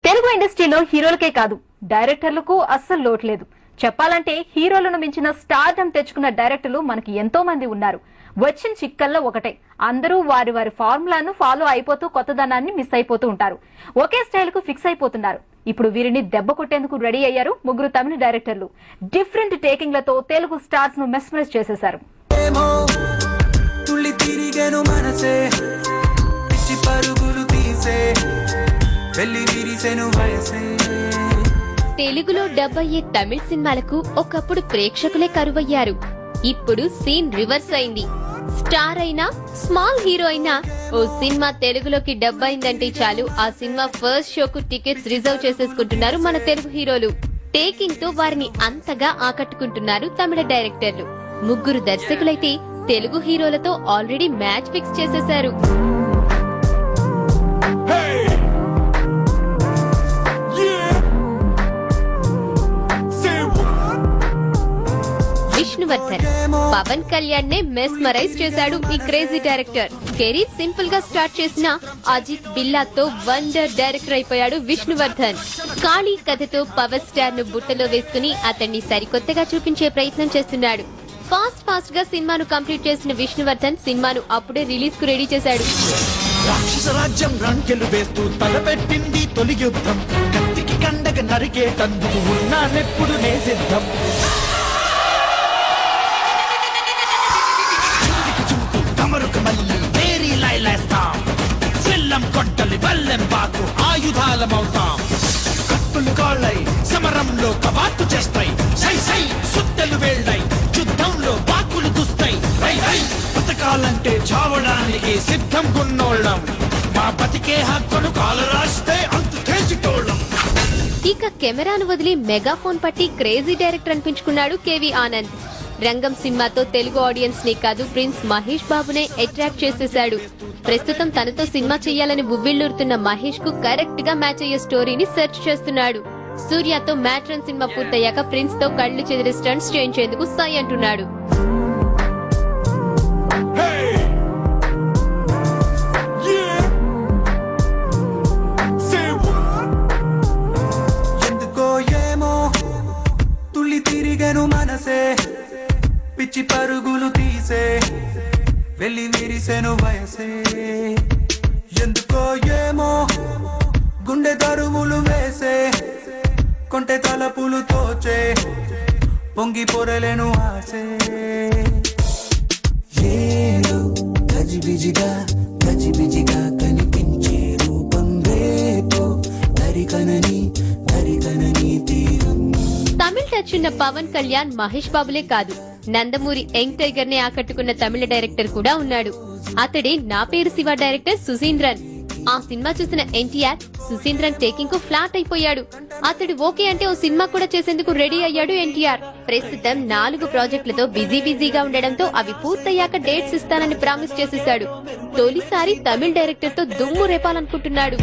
తెలుగు ఇండస్ట్రీలో హీరోలకే కాదు డైరెక్టర్లకు అస్సలు లోటు లేదు. చెప్పాలంటే హీరోలను మించిన స్టార్డమ్ తెచ్చుకున్న డైరెక్టర్లు మనకి ఎంతో మంది ఉన్నారు. వచ్చిన చిక్కల్లో ఒకటే, అందరూ వారి వారి ఫార్ములాను ఫాలో అయిపోతూ కొత్తదనాన్ని మిస్ అయిపోతూ ఉంటారు. ఒకే స్టైల్ కు ఫిక్స్ అయిపోతున్నారు. ఇప్పుడు వీరిని దెబ్బ కొట్టేందుకు రెడీ అయ్యారు ముగ్గురు తమిళ డైరెక్టర్లు. డిఫరెంట్ టేకింగ్లతో తెలుగు స్టార్స్ ను మెస్మరైజ్ చేసేశారు. తెలుగులో డబ్ అయ్యే తమిళ సినిమాలకు ఒకప్పుడు ప్రేక్షకులే కరువయ్యారు. ఇప్పుడు సీన్ రివర్స్ అయింది. స్టార్ అయినా స్మాల్ హీరో అయినా ఓ సినిమా తెలుగులోకి డబ్ అయిందంటే చాలు ఆ సినిమా ఫస్ట్ షోకు టికెట్స్ రిజర్వ్ చేసేసుకుంటున్నారు మన తెలుగు హీరోలు. టేకింగ్ తో వారిని అంతగా ఆకట్టుకుంటున్నారు తమిళ డైరెక్టర్లు. ముగ్గురు దర్శకులైతే తెలుగు హీరోలతో ఆల్రెడీ మ్యాచ్ ఫిక్స్ చేసేశారు. విష్ణువర్ధన్ పవన్ కళ్యాణ్ నే మెస్మరైజ్ చేశాడు ఈ క్రేజీ డైరెక్టర్. కెరీర్ సింపుల్ గా స్టార్ట్ చేసిన అజిత్ బిల్లాతో వండర్ డైరెక్టర్ అయిపోయాడు విష్ణువర్ధన్. ఖాళీ కథతో పవర్ స్టార్ ను బుట్టలో వేసుకుని అతన్ని సరికొత్తగా చూపించే ప్రయత్నం చేస్తున్నాడు. ఫాస్ట్ గా సినిమాను కంప్లీట్ చేసిన విష్ణువర్ధన్ సినిమాను అప్పుడే రిలీజ్ కు రెడీ చేశాడు. రాక్షస రాజ్యం రంకెలు వేస్తూ తలపెట్టింది తొలి యుద్ధం. కత్తికి కండగ నరికేటందుకు ఉన్నానెప్పుడు నే సిద్ధం. కొట్టలి బల్లెం పాకు ఆయుధాలమవుతాం. కత్తులు కాళ్ళై సమరంలో కవాతు చేస్తాయి. సై సై సుత్తెలు వేళ్ళై యుద్ధంలో బాకులు దుస్తాయి. రై రై బతకాలంటే చావడానికి సిద్ధం కొన్నోళ్ళం. మా బతికే హక్కును కాలు రాస్తే అంత తేల్చిటోళ్ళం. ఇక కెమెరాను వదిలి మెగాఫోన్ పట్టి క్రేజీ డైరెక్టర్ అనిపించుకున్నాడు కేవీ ఆనంద్. రంగం సినిమాతో తెలుగు ఆడియన్స్ ని కాదు ప్రిన్స్ మహేష్ బాబునే అట్రాక్ట్ చేసేశాడు. ప్రస్తుతం తనతో సినిమా చేయాలని ఉవ్విళ్లూరుతున్న మహేష్ కు కరెక్ట్ గా మ్యాచ్ అయ్యే స్టోరీని సెర్చ్ చేస్తున్నాడు. సూర్యతో మ్యాట్రన్ సినిమా పూర్తయ్యాక ప్రిన్స్ తో కళ్లు చెదిరే స్టంట్స్ చేయించేందుకు సై అంటున్నాడు. పిచ్చి పరుగులు తీసే వెళ్ళి విరిసెను వయసే. ఎందుకో ఏమో గుండె దరువులు వేసే కొంటె తలపులు తోచే పొంగి పొరలేను ఆసే. ఏదో గజిబిజిగా కనిపించే రూపం రేపో దరికనని తీరం. తమిళ టచ్ ఉన్న పవన్ కళ్యాణ్ మహేష్ బాబులే కాదు నందమూరి యంగ్ టైగర్ నే ఆకట్టుకున్న తమిళ డైరెక్టర్ కూడా ఉన్నాడు. అతడే నా పేరు శివ డైరెక్టర్ సుసీంద్రన్. ఆ సినిమా చూసిన ఎన్టీఆర్ సుసీంద్రన్ టేకింగ్ కు ఫ్లాట్ అయిపోయాడు. అతడు ఓకే అంటే ఓ సినిమా కూడా చేసేందుకు రెడీ అయ్యాడు ఎన్టీఆర్. ప్రస్తుతం 4 ప్రాజెక్టులతో బిజీగా ఉండడంతో అవి పూర్తయ్యాక డేట్స్ ఇస్తానని ప్రామిస్ చేసేశాడు. తొలిసారి తమిళ డైరెక్టర్ తో దుమ్ము రేపాలనుకుంటున్నాడు.